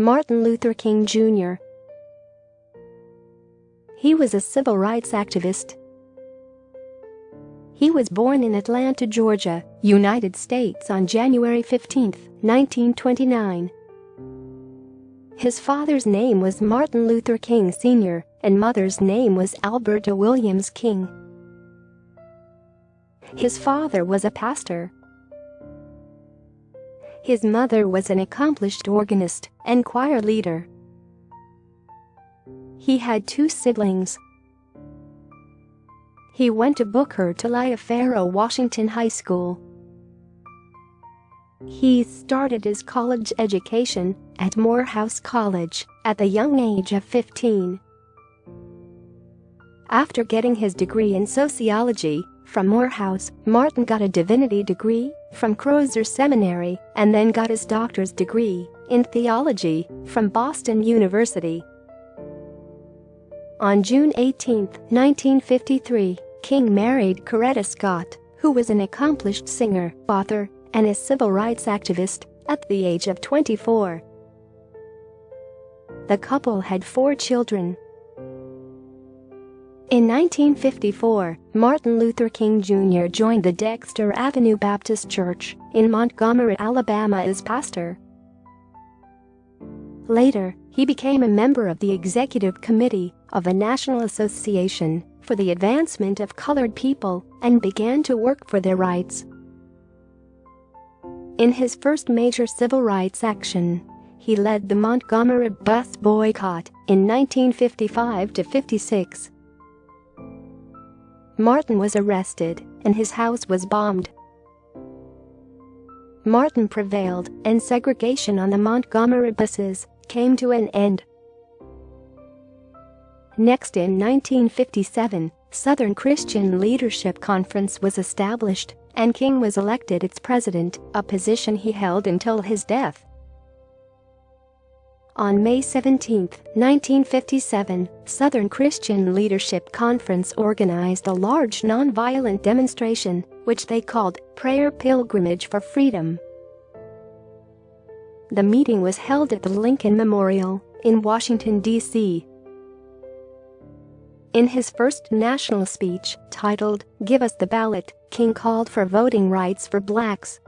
Martin Luther King Jr. He was a civil rights activist. He was born in Atlanta, Georgia, United States on January 15, 1929. His father's name was Martin Luther King Sr. and mother's name was Alberta Williams King. His father was a pastor. His mother was an accomplished organist and choir leader. He had 2 siblings. He went to Booker T. Taliaferro Washington High School. He started his college education at Morehouse College at the young age of 15. After getting his degree in sociology from Morehouse, Martin got a divinity degree from Crozer Seminary and then got his doctor's degree in theology from Boston University. On June 18, 1953, King married Coretta Scott, who was an accomplished singer, author, and a civil rights activist at the age of 24. The couple had 4 children. In 1954, Martin Luther King Jr. joined the Dexter Avenue Baptist Church in Montgomery, Alabama as pastor. Later, he became a member of the executive committee of the National Association for the Advancement of Colored People and began to work for their rights. In his first major civil rights action, he led the Montgomery bus boycott in 1955-56. Martin was arrested and his house was bombed. Martin prevailed and segregation on the Montgomery buses came to an end. Next, in 1957, Southern Christian Leadership Conference was established and King was elected its president, a position he held until his death. On May 17, 1957, Southern Christian Leadership Conference organized a large nonviolent demonstration, which they called Prayer Pilgrimage for Freedom. The meeting was held at the Lincoln Memorial in Washington, D.C. In his first national speech, titled, "Give Us the Ballot," King called for voting rights for blacks.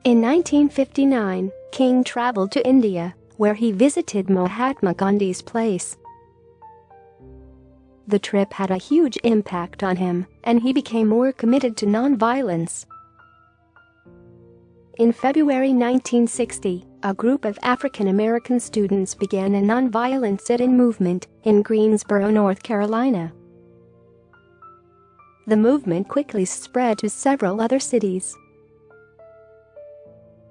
In 1959, King traveled to India, where he visited Mahatma Gandhi's place. The trip had a huge impact on him, and he became more committed to nonviolence. In February 1960, a group of African American students began a nonviolent sit-in movement in Greensboro, North Carolina. The movement quickly spread to several other cities.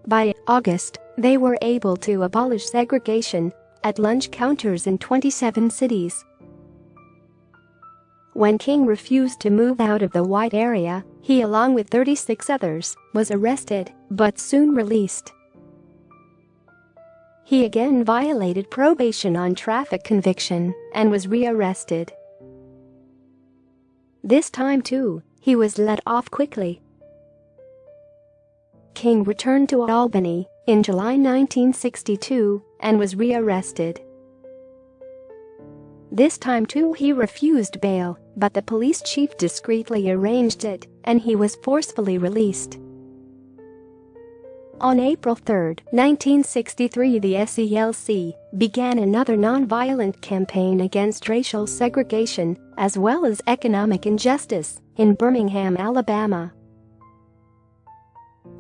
By August, they were able to abolish segregation at lunch counters in 27 cities. When King refused to move out of the white area, he, along with 36 others, was arrested but soon released. He again violated probation on traffic conviction and was rearrested. This time too, he was let off quickly. King returned to Albany in July 1962 and was rearrested. This time too he refused bail, but the police chief discreetly arranged it, and he was forcefully released. On April 3, 1963, the SCLC began another nonviolent campaign against racial segregation as well as economic injustice in Birmingham, Alabama.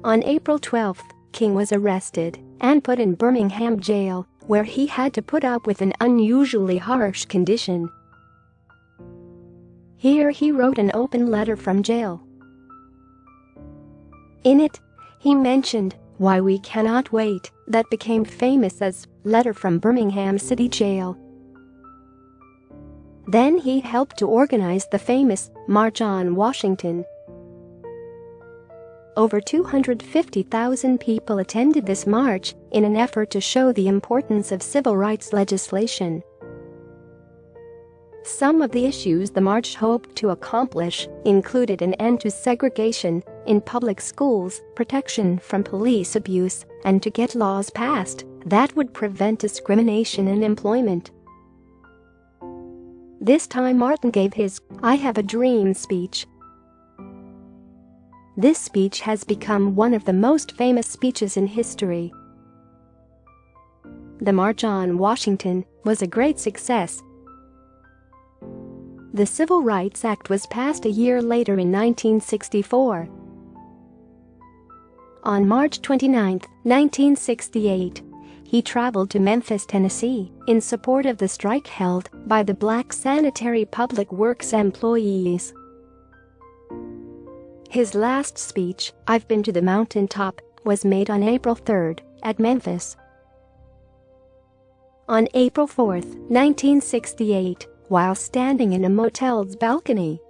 On April 12, King was arrested and put in Birmingham jail, where he had to put up with an unusually harsh condition. Here he wrote an open letter from jail. In it, he mentioned "Why We Cannot Wait," that became famous as "Letter from Birmingham City Jail." Then he helped to organize the famous March on Washington. Over 250,000 people attended this march in an effort to show the importance of civil rights legislation. Some of the issues the march hoped to accomplish included an end to segregation in public schools, protection from police abuse, and to get laws passed that would prevent discrimination in employment. This time Martin gave his "I Have a Dream" speech. This speech has become one of the most famous speeches in history. The March on Washington was a great success. The Civil Rights Act was passed a year later in 1964. On March 29, 1968, he traveled to Memphis, Tennessee, in support of the strike held by the black sanitary public works employees. His last speech, "I've Been to the Mountaintop," was made on April 3 at Memphis. On April 4, 1968, while standing in a motel's balcony,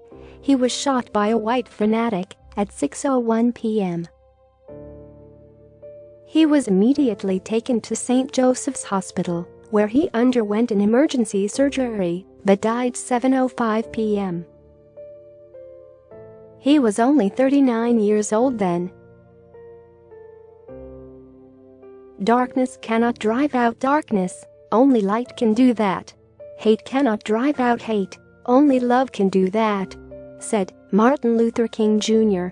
he was shot by a white fanatic at 6:01 p.m. He was immediately taken to St. Joseph's Hospital, where he underwent an emergency surgery, but died 7:05 p.m. He was only 39 years old then. Darkness cannot drive out darkness, only light can do that. Hate cannot drive out hate, only love can do that, said Martin Luther King Jr.